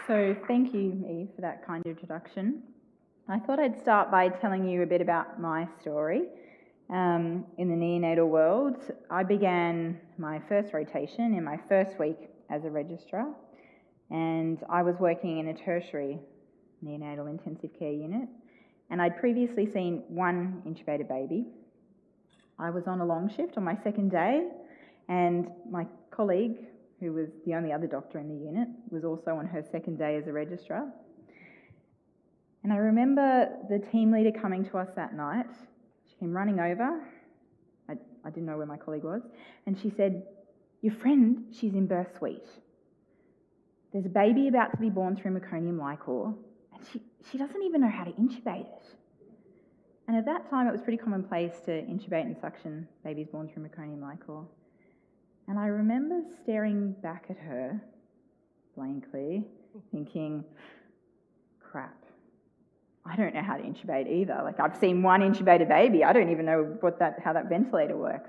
So thank you, Eve, for that kind introduction. I thought I'd start by telling you a bit about my story. In the neonatal world, I began my first rotation in my first week as a registrar, and I was working in a tertiary neonatal intensive care unit, and I'd previously seen one intubated baby. I was on a long shift on my second day, and my colleague, who was the only other doctor in the unit, was also on her second day as a registrar. And I remember the team leader coming to us that night. She came running over. I didn't know where my colleague was. And she said, "Your friend, she's in birth suite. There's a baby about to be born through meconium liquor, and she doesn't even know how to intubate it." And at that time, it was pretty commonplace to intubate and suction babies born through meconium liquor. And I remember staring back at her blankly, thinking, crap, I don't know how to intubate either. Like, I've seen one intubated baby. I don't even know how that ventilator works.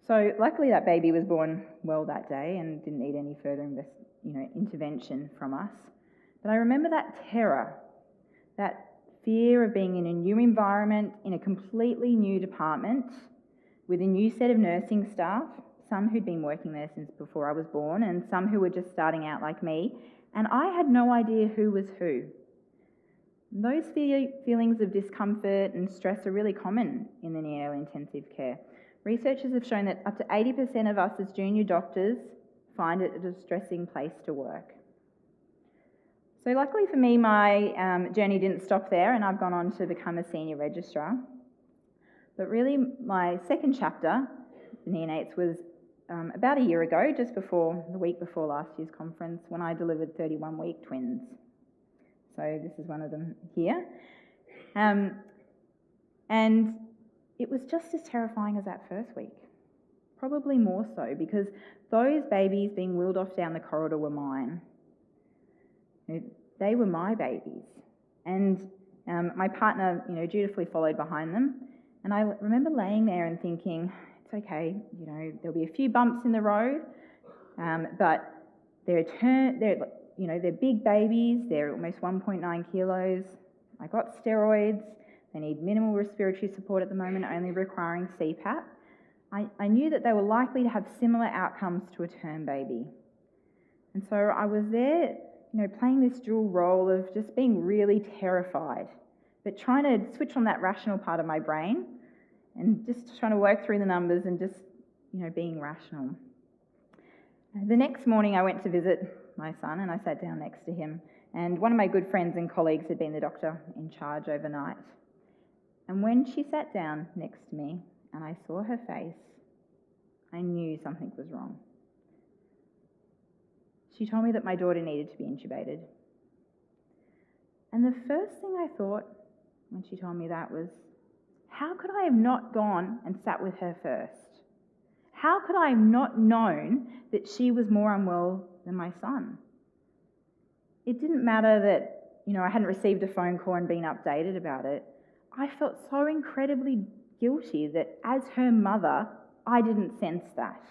So luckily that baby was born well that day and didn't need any further intervention from us. But I remember that terror, that fear of being in a new environment, in a completely new department, with a new set of nursing staff, some who'd been working there since before I was born and some who were just starting out like me, and I had no idea who was who. Those feelings of discomfort and stress are really common in the neonatal intensive care. Researchers have shown that up to 80% of us as junior doctors find it a distressing place to work. So luckily for me, my journey didn't stop there, and I've gone on to become a senior registrar. But really, my second chapter, the neonates, was about a year ago, the week before last year's conference, when I delivered 31-week twins. So this is one of them here. And it was just as terrifying as that first week, probably more so, because those babies being wheeled off down the corridor were mine. They were my babies. And my partner, dutifully followed behind them. And I remember laying there and thinking, it's okay, there'll be a few bumps in the road, but they're big babies, they're almost 1.9 kilos. I got steroids, they need minimal respiratory support at the moment, only requiring CPAP. I knew that they were likely to have similar outcomes to a term baby. And so I was there, playing this dual role of just being really terrified, but trying to switch on that rational part of my brain and just trying to work through the numbers and just, being rational. The next morning I went to visit my son and I sat down next to him, and one of my good friends and colleagues had been the doctor in charge overnight. And when she sat down next to me and I saw her face, I knew something was wrong. She told me that my daughter needed to be intubated. And the first thing I thought when she told me that was, how could I have not gone and sat with her first? How could I have not known that she was more unwell than my son? It didn't matter that, I hadn't received a phone call and been updated about it. I felt so incredibly guilty that as her mother, I didn't sense that.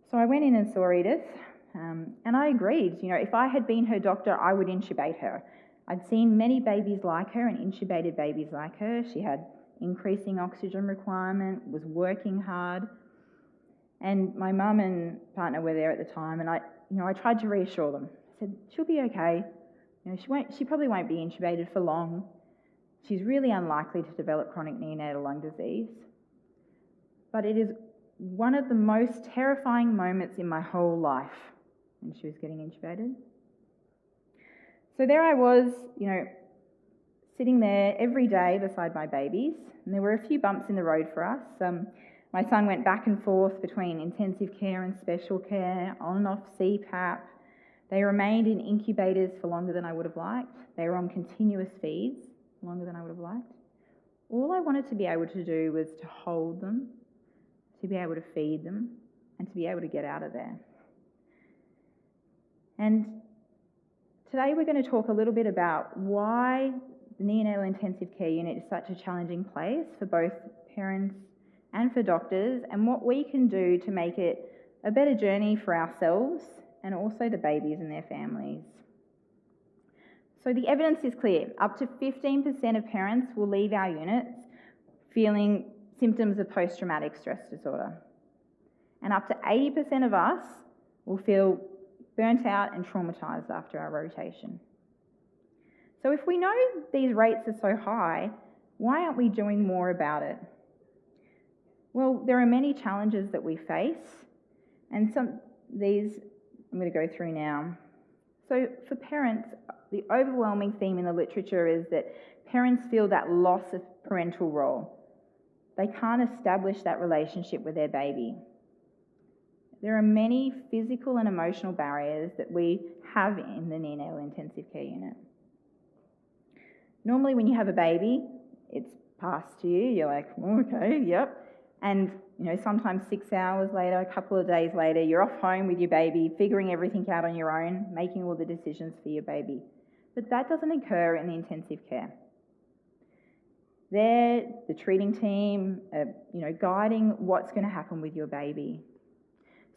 So I went in and saw Edith, and I agreed, if I had been her doctor, I would intubate her. I'd seen many babies like her and intubated babies like her. She had increasing oxygen requirement, was working hard. And my mum and partner were there at the time, and I tried to reassure them. I said, she'll be okay. She probably won't be intubated for long. She's really unlikely to develop chronic neonatal lung disease. But it is one of the most terrifying moments in my whole life when she was getting intubated. So there I was, sitting there every day beside my babies, and there were a few bumps in the road for us. My son went back and forth between intensive care and special care, on and off CPAP. They remained in incubators for longer than I would have liked. They were on continuous feeds longer than I would have liked. All I wanted to be able to do was to hold them, to be able to feed them, and to be able to get out of there. And today we're going to talk a little bit about why the neonatal intensive care unit is such a challenging place for both parents and for doctors, and what we can do to make it a better journey for ourselves and also the babies and their families. So the evidence is clear. Up to 15% of parents will leave our units feeling symptoms of post-traumatic stress disorder. And up to 80% of us will feel burnt out and traumatised after our rotation. So if we know these rates are so high, why aren't we doing more about it? Well, there are many challenges that we face, and these I'm going to go through now. So for parents, the overwhelming theme in the literature is that parents feel that loss of parental role. They can't establish that relationship with their baby. There are many physical and emotional barriers that we have in the neonatal intensive care unit. Normally when you have a baby, it's passed to you, you're like, okay, yep. And sometimes 6 hours later, a couple of days later, you're off home with your baby, figuring everything out on your own, making all the decisions for your baby. But that doesn't occur in the intensive care. They're the treating team, guiding what's going to happen with your baby.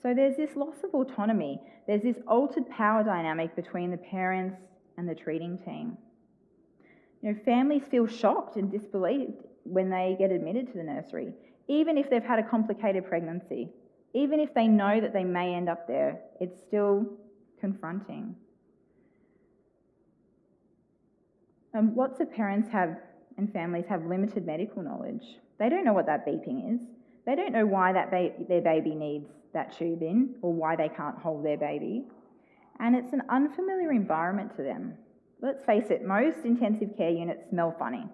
So there's this loss of autonomy. There's this altered power dynamic between the parents and the treating team. Families feel shocked and disbelieved when they get admitted to the nursery, even if they've had a complicated pregnancy, even if they know that they may end up there, it's still confronting. Lots of parents and families have limited medical knowledge. They don't know what that beeping is. They don't know why their baby needs that tube in or why they can't hold their baby. And it's an unfamiliar environment to them. Let's face it, most intensive care units smell funny.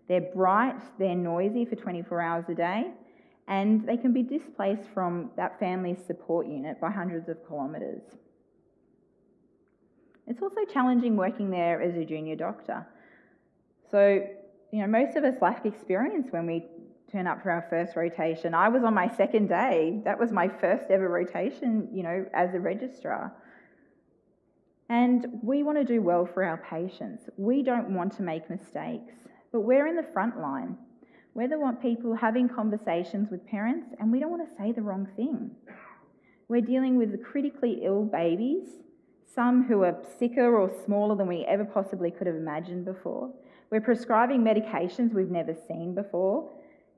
They're bright, they're noisy for 24 hours a day, and they can be displaced from that family's support unit by hundreds of kilometres. It's also challenging working there as a junior doctor. So, most of us lack experience when we turn up for our first rotation. I was on my second day. That was my first ever rotation, as a registrar. And we want to do well for our patients. We don't want to make mistakes, but we're in the front line. We're the people having conversations with parents, and we don't want to say the wrong thing. We're dealing with the critically ill babies, some who are sicker or smaller than we ever possibly could have imagined before. We're prescribing medications we've never seen before,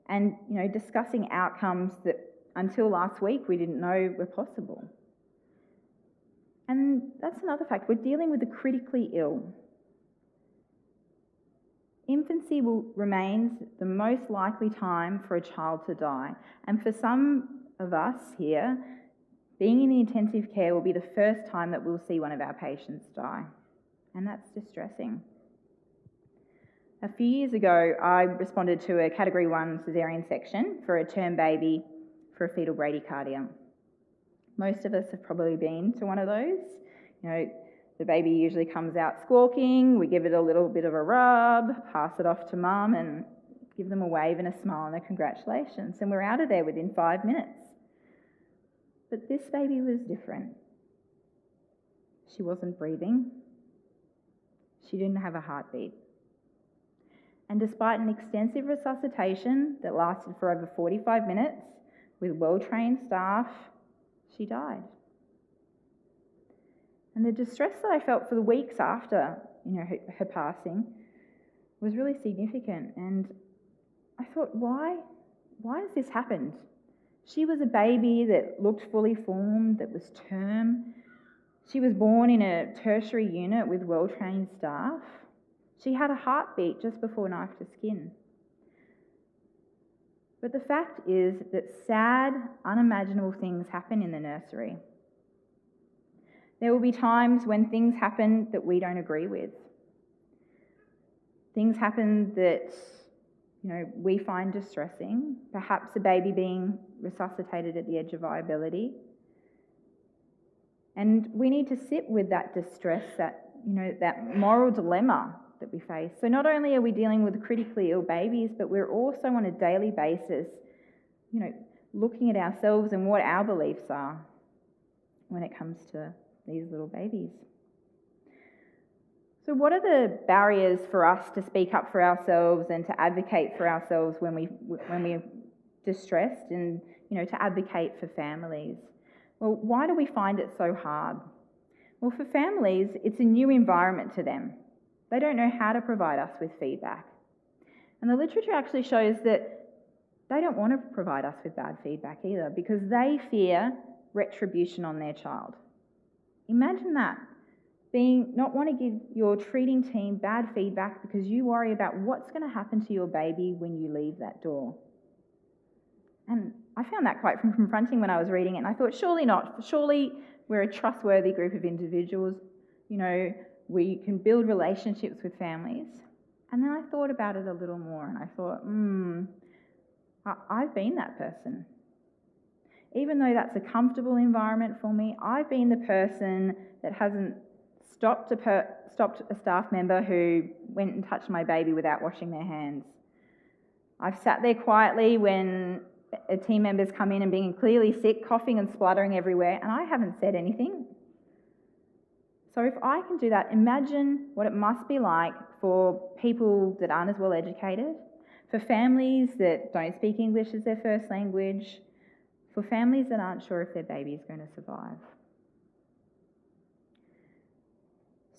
and discussing outcomes that until last week we didn't know were possible. And that's another fact, we're dealing with the critically ill. Infancy remains the most likely time for a child to die. And for some of us here, being in the intensive care will be the first time that we'll see one of our patients die. And that's distressing. A few years ago, I responded to a Category 1 caesarean section for a term baby for a fetal bradycardia. Most of us have probably been to one of those. The baby usually comes out squawking, we give it a little bit of a rub, pass it off to mum and give them a wave and a smile and a congratulations, and we're out of there within 5 minutes. But this baby was different. She wasn't breathing. She didn't have a heartbeat. And despite an extensive resuscitation that lasted for over 45 minutes with well-trained staff, she died. And the distress that I felt for the weeks after, her passing was really significant. And I thought, why has this happened? She was a baby that looked fully formed, that was term. She was born in a tertiary unit with well-trained staff. She had a heartbeat just before knife to skin. But the fact is that sad, unimaginable things happen in the nursery. There will be times when things happen that we don't agree with. Things happen that, we find distressing. Perhaps a baby being resuscitated at the edge of viability. And we need to sit with that distress, that moral dilemma that we face. So not only are we dealing with critically ill babies, but we're also on a daily basis, looking at ourselves and what our beliefs are when it comes to these little babies. So what are the barriers for us to speak up for ourselves and to advocate for ourselves when we're distressed and, to advocate for families? Well, why do we find it so hard? Well, for families, it's a new environment to them. They don't know how to provide us with feedback. And the literature actually shows that they don't want to provide us with bad feedback either, because they fear retribution on their child. Imagine that, not want to give your treating team bad feedback because you worry about what's going to happen to your baby when you leave that door. And I found that quite confronting when I was reading it, and I thought, surely not. Surely we're a trustworthy group of individuals. We can build relationships with families. And then I thought about it a little more, and I thought, I've been that person. Even though that's a comfortable environment for me, I've been the person that hasn't stopped a staff member who went and touched my baby without washing their hands. I've sat there quietly when a team member's come in and being clearly sick, coughing and spluttering everywhere, and I haven't said anything. So if I can do that, imagine what it must be like for people that aren't as well educated, for families that don't speak English as their first language, for families that aren't sure if their baby is going to survive.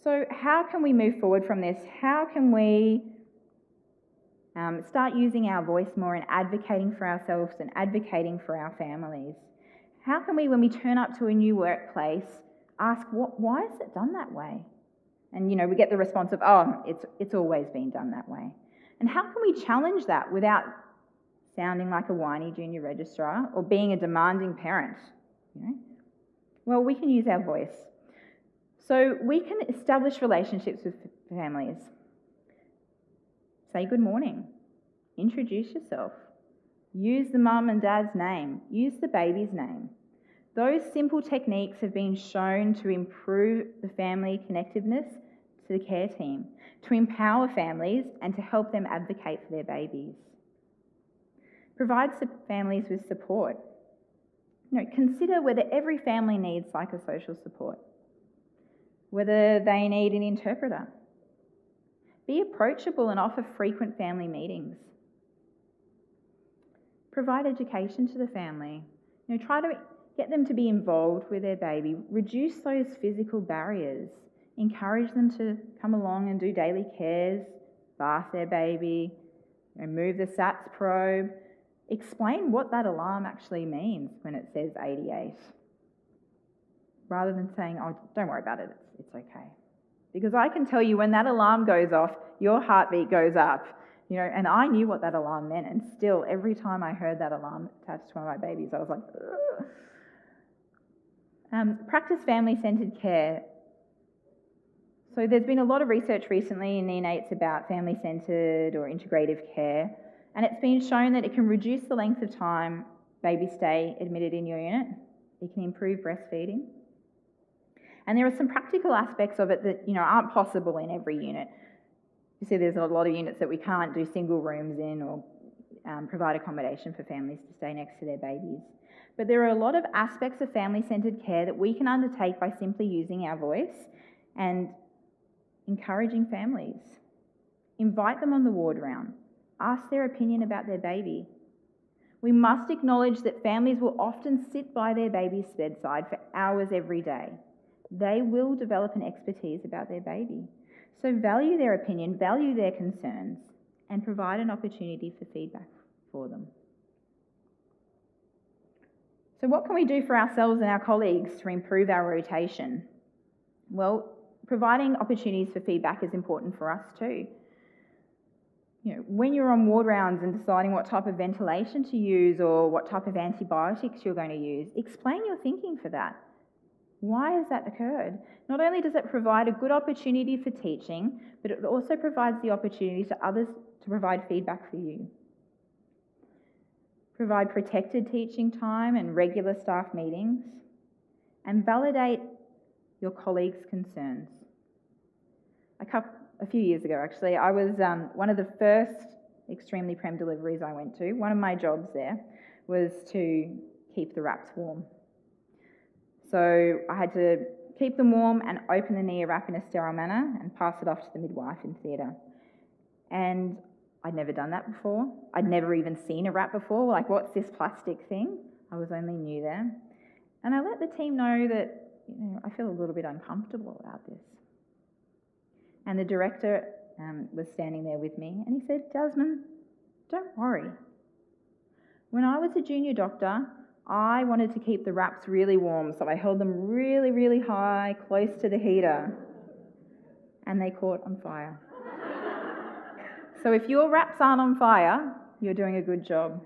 So how can we move forward from this? How can we start using our voice more and advocating for ourselves and advocating for our families? How can we, when we turn up to a new workplace, ask, why is it done that way? And, we get the response of, it's always been done that way. And how can we challenge that without sounding like a whiny junior registrar or being a demanding parent? Well, we can use our voice. So we can establish relationships with families. Say good morning. Introduce yourself. Use the mum and dad's name. Use the baby's name. Those simple techniques have been shown to improve the family connectiveness to the care team, to empower families and to help them advocate for their babies. Provide families with support. Consider whether every family needs psychosocial support, whether they need an interpreter. Be approachable and offer frequent family meetings. Provide education to the family. Try to get them to be involved with their baby. Reduce those physical barriers. Encourage them to come along and do daily cares, bath their baby, move the SATS probe. Explain what that alarm actually means when it says 88. Rather than saying, don't worry about it, it's okay. Because I can tell you when that alarm goes off, your heartbeat goes up. And I knew what that alarm meant, and still, every time I heard that alarm attached to one of my babies, I was like, ugh. Practice family-centred care. So there's been a lot of research recently in neonates about family-centred or integrative care, and it's been shown that it can reduce the length of time babies stay admitted in your unit. It can improve breastfeeding. And there are some practical aspects of it that aren't possible in every unit. You see, there's a lot of units that we can't do single rooms in or provide accommodation for families to stay next to their babies. But there are a lot of aspects of family-centred care that we can undertake by simply using our voice and encouraging families. Invite them on the ward round. Ask their opinion about their baby. We must acknowledge that families will often sit by their baby's bedside for hours every day. They will develop an expertise about their baby. So value their opinion, value their concerns, and provide an opportunity for feedback for them. So what can we do for ourselves and our colleagues to improve our rotation? Well, providing opportunities for feedback is important for us too. When you're on ward rounds and deciding what type of ventilation to use or what type of antibiotics you're going to use, explain your thinking for that. Why has that occurred? Not only does it provide a good opportunity for teaching, but it also provides the opportunity to others to provide feedback for you. Provide protected teaching time and regular staff meetings, and validate your colleagues' concerns. A few years ago, actually, I was one of the first extremely prem deliveries I went to. One of my jobs there was to keep the wraps warm. So I had to keep them warm and open the Neo wrap in a sterile manner and pass it off to the midwife in theatre. And I'd never done that before. I'd never even seen a wrap before. What's this plastic thing? I was only new there. And I let the team know that, I feel a little bit uncomfortable about this. And the director was standing there with me, and he said, "Jasmine, don't worry. When I was a junior doctor, I wanted to keep the wraps really warm, so I held them really, really high, close to the heater, and they caught on fire. So if your wraps aren't on fire, you're doing a good job."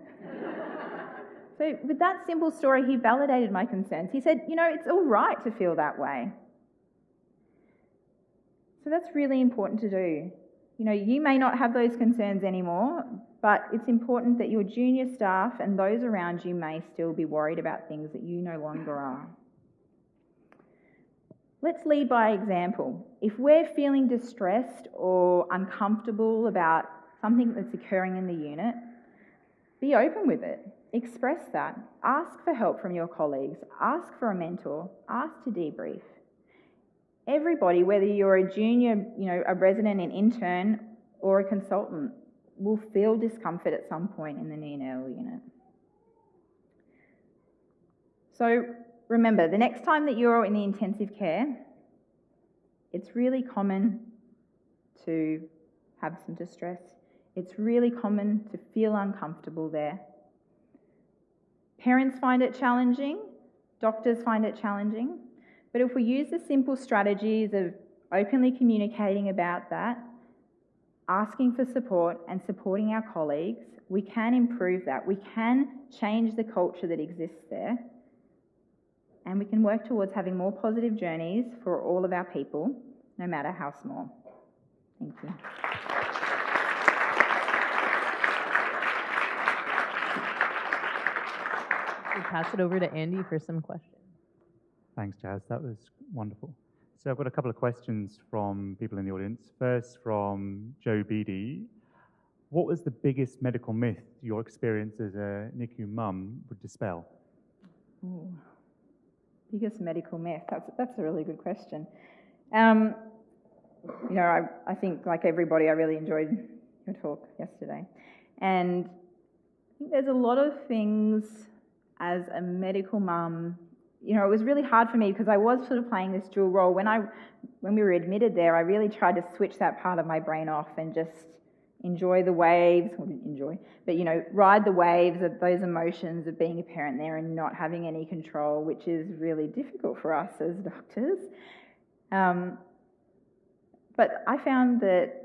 So with that simple story, he validated my concerns. He said, it's all right to feel that way. So that's really important to do. You may not have those concerns anymore, but it's important that your junior staff and those around you may still be worried about things that you no longer are. Let's lead by example. If we're feeling distressed or uncomfortable about something that's occurring in the unit, be open with it. Express that. Ask for help from your colleagues. Ask for a mentor. Ask to debrief. Everybody, whether you're a junior, a resident, an intern, or a consultant, will feel discomfort at some point in the neonatal unit. So remember, the next time that you're in the intensive care, it's really common to have some distress. It's really common to feel uncomfortable there. Parents find it challenging, doctors find it challenging, but if we use the simple strategies of openly communicating about that, asking for support and supporting our colleagues, we can improve that. We can change the culture that exists there, and we can work towards having more positive journeys for all of our people, no matter how small. Thank you. We'll pass it over to Andy for some questions. Thanks, Jazz. That was wonderful. So I've got a couple of questions from people in the audience. First, from Joe Beatty. What was the biggest medical myth your experience as a NICU mum would dispel? Ooh. Biggest medical myth? That's a really good question. I think, like everybody, I really enjoyed your talk yesterday. And I think there's a lot of things as a medical mum. It was really hard for me because I was sort of playing this dual role. When we were admitted there, I really tried to switch that part of my brain off and just enjoy the waves, ride the waves of those emotions of being a parent there and not having any control, which is really difficult for us as doctors. But I found that,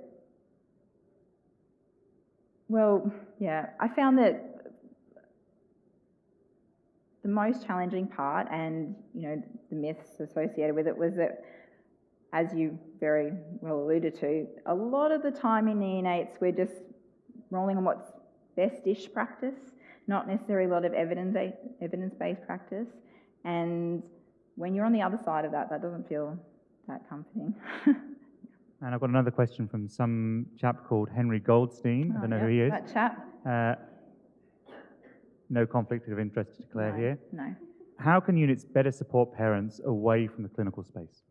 the most challenging part and, the myths associated with it was that, as you very well alluded to, a lot of the time in neonates we're just rolling on what's best-ish practice, not necessarily a lot of evidence-based practice. And when you're on the other side of that, that doesn't feel that comforting. And I've got another question from some chap called Henry Goldstein. I don't know who he is. That chap. No conflict of interest to declare here. No. How can units better support parents away from the clinical space?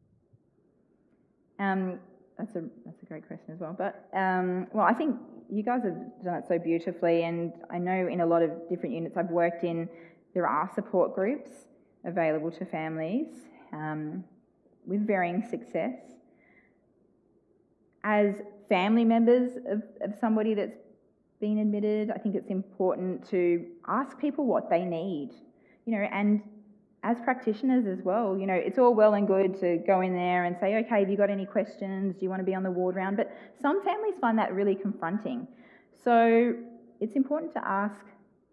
That's a great question as well. But I think you guys have done it so beautifully, and I know in a lot of different units I've worked in, there are support groups available to families with varying success. As family members of somebody that's been admitted, I think it's important to ask people what they need, and as practitioners as well, it's all well and good to go in there and say, okay, have you got any questions? Do you want to be on the ward round? But some families find that really confronting. So it's important to ask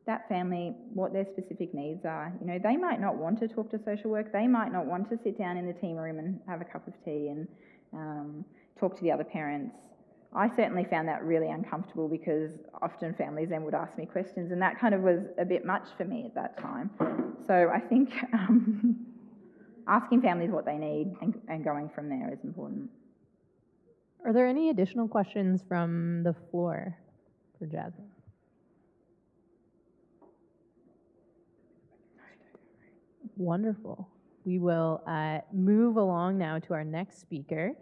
that family what their specific needs are. They might not want to talk to social work. They might not want to sit down in the team room and have a cup of tea and talk to the other parents. I certainly found that really uncomfortable because often families then would ask me questions, and that kind of was a bit much for me at that time. So I think asking families what they need and going from there is important. Are there any additional questions from the floor for Jasmine? Wonderful. We will move along now to our next speaker.